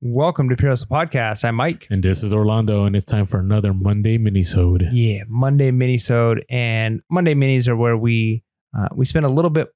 Welcome to Pure Hustle Podcast. I'm Mike. And this is Orlando, and it's time for another Monday Minisode. Yeah, Monday Minisode. And Monday Minis are where we spend a little bit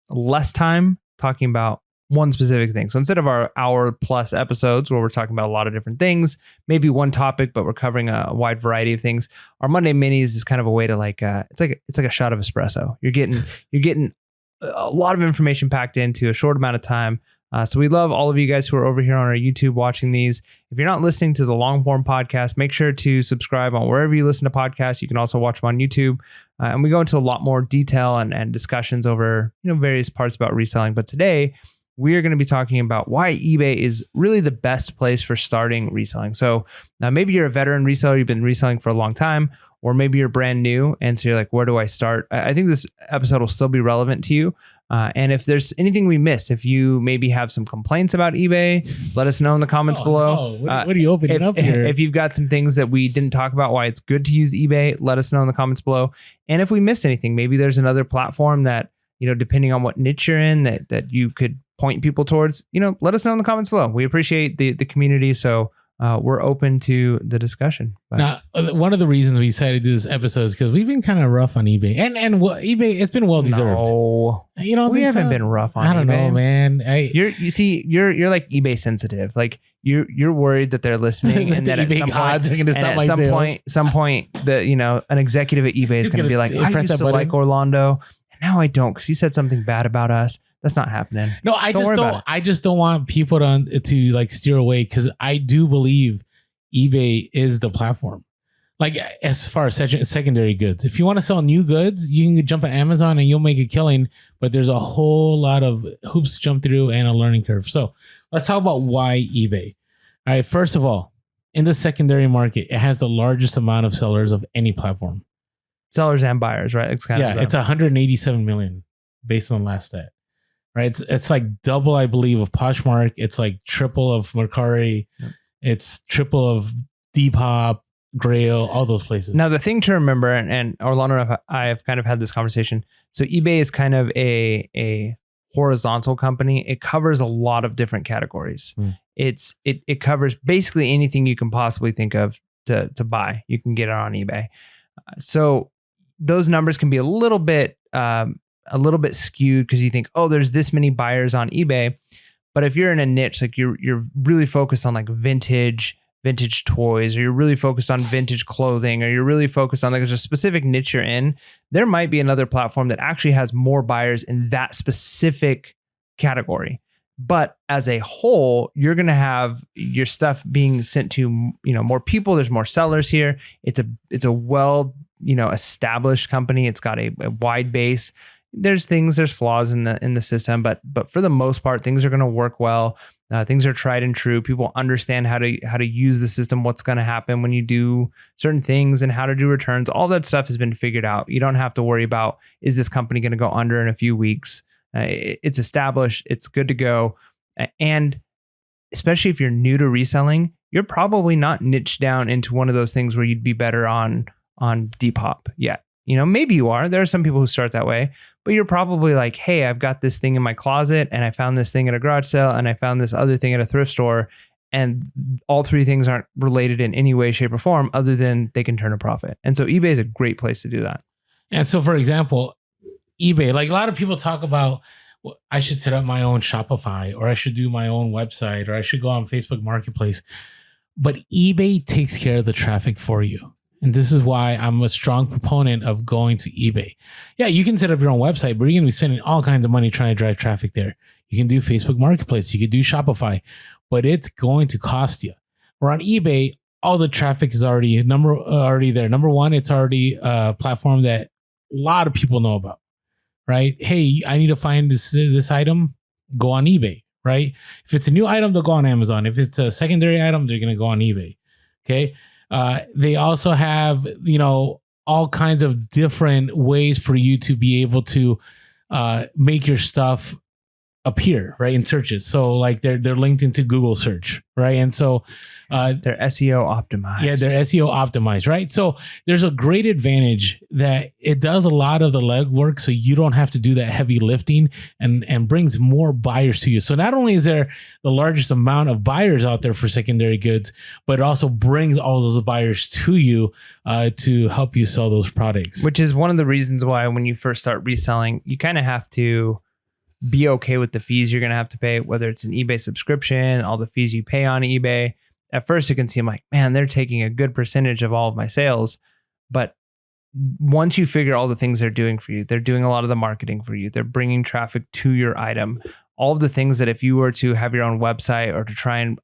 less time talking about one specific thing. So instead of our hour-plus episodes where we're talking about a lot of different things, maybe one topic, but we're covering a wide variety of things, our Monday Minis is kind of a way to it's like a shot of espresso. You're getting a lot of information packed into a short amount of time. So we love all of you guys who are over here on our YouTube watching these. If you're not listening to the long form podcast, make sure to subscribe on wherever you listen to podcasts. You can also watch them on YouTube. And we go into a lot more detail and discussions over various parts about reselling. But today we are going to be talking about why eBay is really the best place for starting reselling. So now maybe you're a veteran reseller, you've been reselling for a long time, or maybe you're brand new. And so you're like, where do I start? I think this episode will still be relevant to you. And if there's anything we missed, if you maybe have some complaints about eBay, let us know in the comments below. No. What are you opening up here? If you've got some things that we didn't talk about, why it's good to use eBay, let us know in the comments below. And if we missed anything, maybe there's another platform that, depending on what niche you're in, that you could point people towards, let us know in the comments below. We appreciate the community. So we're open to the discussion. But now, one of the reasons we decided to do this episode is because we've been kind of rough on eBay, and eBay, it's been well deserved. No, we haven't been rough on eBay. I don't know, man. You're like eBay sensitive. Like you're worried that they're listening and that at some point that an executive at eBay is going to be like, I used to like Orlando, and now I don't because he said something bad about us. That's not happening. No, I just don't want people to steer away, because I do believe eBay is the platform. Like, as far as secondary goods, if you want to sell new goods, you can jump on Amazon and you'll make a killing. But there's a whole lot of hoops to jump through and a learning curve. So let's talk about why eBay. All right. First of all, in the secondary market, it has the largest amount of sellers of any platform. Sellers and buyers, right? It's 187 million based on the last stat. Right, it's like double, I believe, of Poshmark. It's like triple of Mercari. Yep. It's triple of Depop, Grail, all those places. Now, the thing to remember, and Orlando and I have kind of had this conversation. So eBay is kind of a horizontal company. It covers a lot of different categories. It covers basically anything you can possibly think of to buy. You can get it on eBay. So those numbers can be a little bit skewed because you think, oh, there's this many buyers on eBay. But if you're in a niche, like you're really focused on like vintage toys, or you're really focused on vintage clothing, or you're really focused on like there's a specific niche you're in, there might be another platform that actually has more buyers in that specific category. But as a whole, you're going to have your stuff being sent to, more people. There's more sellers here. It's a well, established company. It's got a wide base. There's flaws in the system, but for the most part, things are going to work well. Things are tried and true. People understand how to use the system, what's going to happen when you do certain things, and how to do returns. All that stuff has been figured out. You don't have to worry about, is this company going to go under in a few weeks? It's established. It's good to go. And especially if you're new to reselling, you're probably not niched down into one of those things where you'd be better on Depop yet. Maybe you are. There are some people who start that way, but you're probably like, hey, I've got this thing in my closet, and I found this thing at a garage sale, and I found this other thing at a thrift store, and all three things aren't related in any way, shape, or form other than they can turn a profit. And so eBay is a great place to do that. And so, for example, eBay, like a lot of people talk about, well, I should set up my own Shopify, or I should do my own website, or I should go on Facebook Marketplace. But eBay takes care of the traffic for you. And this is why I'm a strong proponent of going to eBay. Yeah, you can set up your own website, but you're going to be spending all kinds of money trying to drive traffic there. You can do Facebook Marketplace. You can do Shopify, but it's going to cost you. Where on eBay, all the traffic is already there. Number one, it's already a platform that a lot of people know about, right? Hey, I need to find this item, go on eBay, right? If it's a new item, they'll go on Amazon. If it's a secondary item, they're going to go on eBay, okay? They also have, all kinds of different ways for you to be able to make your stuff appear right in searches. So like they're linked into Google search, right? And so they're SEO optimized. Yeah, they're SEO optimized, right? So there's a great advantage that it does a lot of the legwork, so you don't have to do that heavy lifting, and brings more buyers to you. So not only is there the largest amount of buyers out there for secondary goods, but it also brings all those buyers to you to help you sell those products. Which is one of the reasons why when you first start reselling, you kind of have to be okay with the fees you're going to have to pay, whether it's an eBay subscription, all the fees you pay on eBay. At first, it can seem like, man, they're taking a good percentage of all of my sales. But once you figure all the things they're doing for you, they're doing a lot of the marketing for you. They're bringing traffic to your item. All of the things that if you were to have your own website or to try and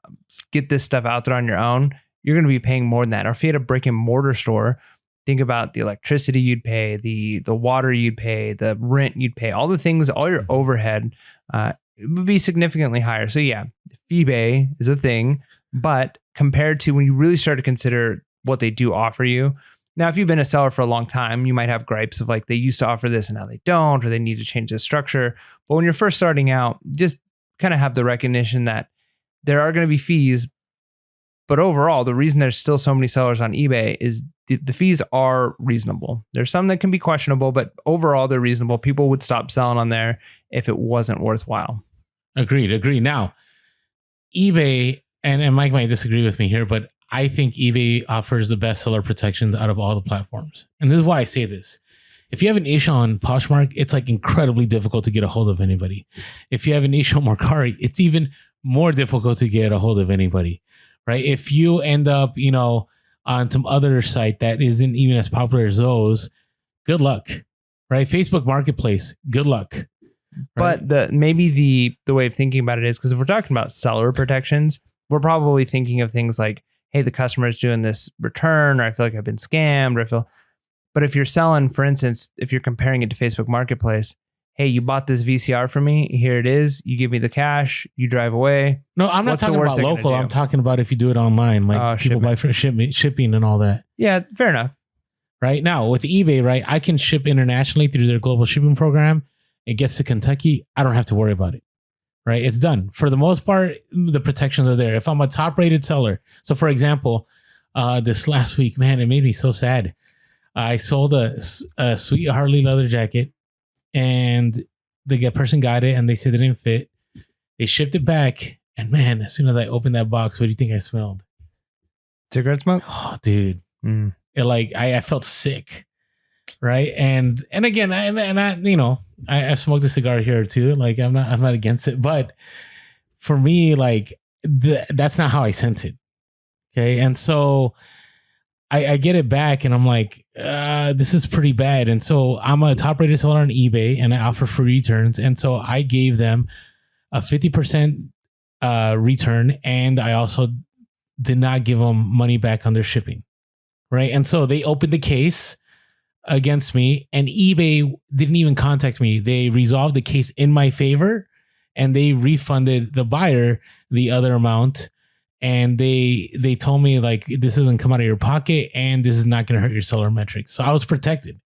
get this stuff out there on your own, you're going to be paying more than that. Or if you had a brick and mortar store, think about the electricity you'd pay, the water you'd pay, the rent you'd pay, all the things, all your overhead it would be significantly higher. So yeah, eBay is a thing, but compared to when you really start to consider what they do offer you. Now, if you've been a seller for a long time, you might have gripes of like they used to offer this and now they don't, or they need to change the structure. But when you're first starting out, just kind of have the recognition that there are going to be fees. But overall, the reason there's still so many sellers on eBay is the fees are reasonable. There's some that can be questionable, but overall, they're reasonable. People would stop selling on there if it wasn't worthwhile. Agreed. Now, eBay, and Mike might disagree with me here, but I think eBay offers the best seller protection out of all the platforms. And this is why I say this. If you have an issue on Poshmark, it's like incredibly difficult to get a hold of anybody. If you have an issue on Mercari, it's even more difficult to get a hold of anybody, right? If you end up, on some other site that isn't even as popular as those, good luck, right? Facebook Marketplace, good luck. Right? But maybe the way of thinking about it is, because if we're talking about seller protections, we're probably thinking of things like, hey, the customer's doing this return, or I feel like I've been scammed, but if you're selling, for instance, if you're comparing it to Facebook Marketplace, hey, you bought this VCR from me, here it is, you give me the cash, you drive away. No, I'm not talking about local. I'm talking about if you do it online, like people buy for shipping and all that. Yeah, fair enough. Right now with eBay, right, I can ship internationally through their global shipping program. It gets to Kentucky, I don't have to worry about it. Right, it's done. For the most part, the protections are there. If I'm a top-rated seller, so for example, this last week, man, it made me so sad. I sold a sweet Harley leather jacket, and the person got it, and they said it didn't fit. They shipped it back, and man, as soon as I opened that box, what do you think I smelled? Cigarette smoke? Oh, dude, I felt sick. Right. And again, I smoked a cigar here too. Like I'm not against it, but for me, like that's not how I sent it. Okay. And so I get it back and I'm like, this is pretty bad. And so I'm a top rated seller on eBay and I offer free returns. And so I gave them a 50% return. And I also did not give them money back on their shipping. Right. And so they opened the case against me, and eBay didn't even contact me. They resolved the case in my favor, and they refunded the buyer the other amount. And they told me like, this doesn't come out of your pocket, and this is not going to hurt your seller metrics. So I was protected,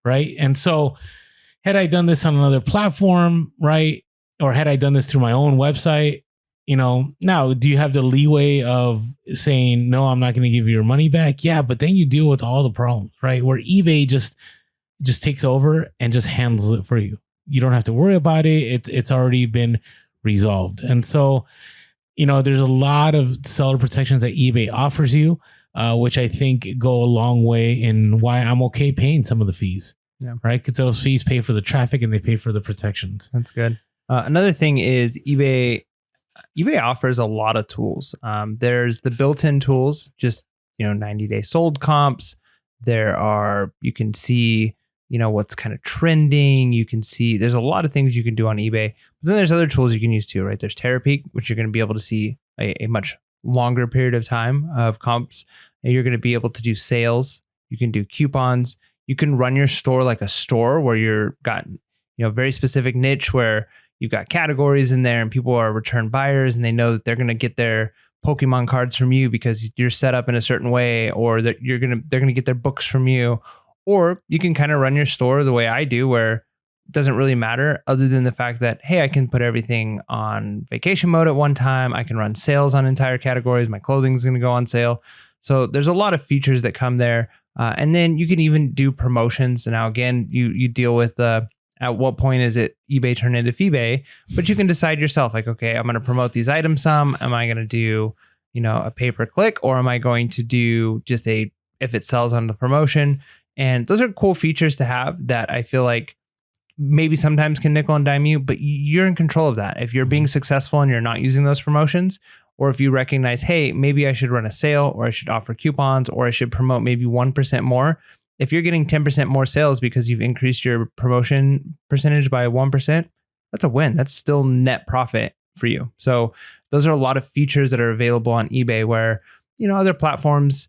right? And so had I done this on another platform, right, or had I done this through my own website, now do you have the leeway of saying, no, I'm not going to give you your money back? Yeah, but then you deal with all the problems, right? Where eBay just takes over and just handles it for you. You don't have to worry about it. It's already been resolved. And so, there's a lot of seller protections that eBay offers you, which I think go a long way in why I'm okay paying some of the fees. Yeah. Right? Because those fees pay for the traffic and they pay for the protections. That's good. Another thing is eBay offers a lot of tools. There's the built-in tools, just 90-day sold comps. You can see what's kind of trending. You can see there's a lot of things you can do on eBay. But then there's other tools you can use too, right? There's Terapeak, which you're going to be able to see a much longer period of time of comps. And you're going to be able to do sales. You can do coupons. You can run your store like a store where you're got very specific niche where you've got categories in there and people are return buyers and they know that they're going to get their Pokemon cards from you because you're set up in a certain way, or that they're going to get their books from you. Or you can kind of run your store the way I do, where doesn't really matter other than the fact that, hey, I can put everything on vacation mode at one time. I can run sales on entire categories. My clothing's going to go on sale. So there's a lot of features that come there. And then you can even do promotions. And now, again, you deal with at what point is it eBay turned into eBay? But you can decide yourself, like, okay, I'm going to promote these items some. Am I going to do, a pay-per-click, or am I going to do just if it sells on the promotion? And those are cool features to have that I feel like maybe sometimes can nickel and dime you, but you're in control of that. If you're being successful and you're not using those promotions, or if you recognize, hey, maybe I should run a sale, or I should offer coupons, or I should promote maybe 1% more. If you're getting 10% more sales because you've increased your promotion percentage by 1%, that's a win. That's still net profit for you. So those are a lot of features that are available on eBay where, other platforms,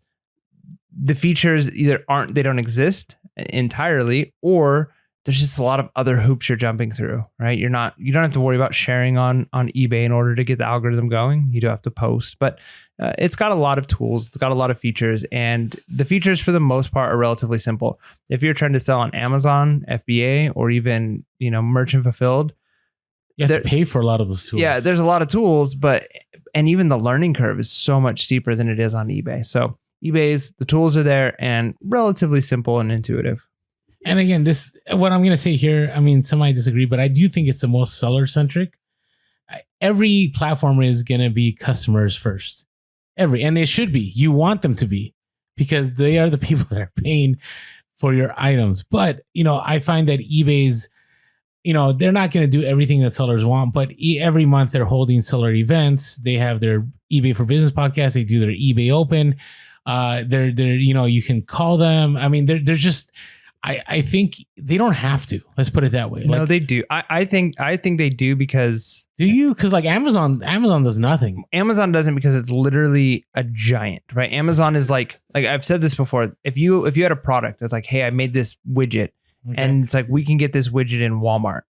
the features either they don't exist entirely, or there's just a lot of other hoops you're jumping through, right? You don't have to worry about sharing on eBay in order to get the algorithm going. You do have to post, but it's got a lot of tools. It's got a lot of features, and the features for the most part are relatively simple. If you're trying to sell on Amazon, FBA, or even, merchant fulfilled, you have to pay for a lot of those tools. Yeah, there's a lot of tools, and even the learning curve is so much steeper than it is on eBay. So the tools are there and relatively simple and intuitive. And again, what I'm going to say here, some might disagree, but I do think it's the most seller centric. Every platform is going to be customers first. And they should be. You want them to be, because they are the people that are paying for your items. But, I find that eBay's, they're not going to do everything that sellers want, but every month they're holding seller events. They have their eBay for Business podcast. They do their eBay Open. They're you can call them. They're just, I think they don't have to. Let's put it that way. No, they do. I think they do because. Do you? Because like Amazon does nothing. Amazon doesn't, because it's literally a giant, right? Amazon is like I've said this before. If you had a product that's like, hey, I made this widget, and it's like, we can get this widget in Walmart.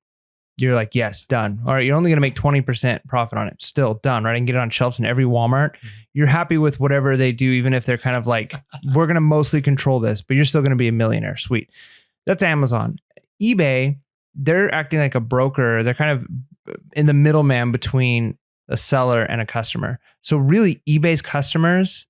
You're like, yes, done. All right, you're only going to make 20% profit on it. Still done, right? I can get it on shelves in every Walmart. You're happy with whatever they do, even if they're kind of like, we're going to mostly control this, but you're still going to be a millionaire. Sweet. That's Amazon. eBay, they're acting like a broker. They're kind of in the middleman between a seller and a customer. So really, eBay's customers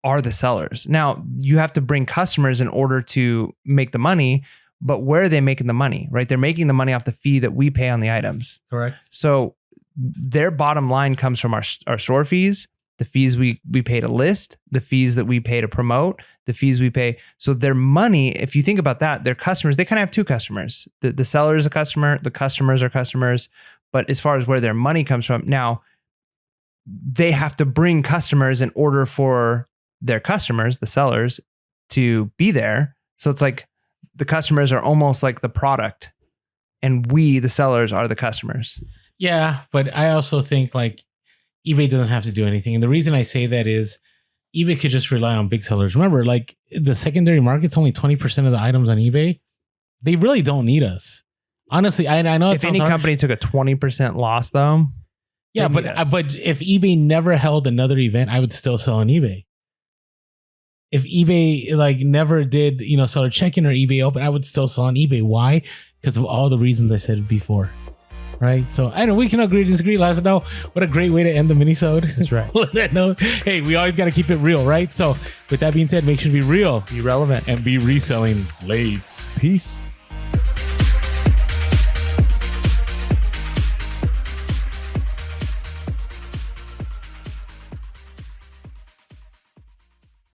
are the sellers. Now, you have to bring customers in order to make the money. But where are they making the money, right? They're making the money off the fee that we pay on the items. Correct. So their bottom line comes from our store fees, the fees we pay to list, the fees that we pay to promote, the fees we pay. So their money, if you think about that, their customers, they kind of have two customers. The seller is a customer, the customers are customers. But as far as where their money comes from, now they have to bring customers in order for their customers, the sellers, to be there. So it's like, the customers are almost like the product, and we, the sellers, are the customers. Yeah, but I also think like eBay doesn't have to do anything. And the reason I say that is eBay could just rely on big sellers. Remember, like the secondary market's only 20% of the items on eBay. They really don't need us. Honestly, I know if any company took a 20% loss though. Yeah, but if eBay never held another event, I would still sell on eBay. If eBay like never did, seller check-in or eBay Open, I would still sell on eBay. Why? Because of all the reasons I said before. Right? So I know we can agree to disagree. Let us know. What a great way to end the minisode. That's right. Let that know. Hey, we always got to keep it real, right? So with that being said, make sure to be real, be relevant, and be reselling late. Peace.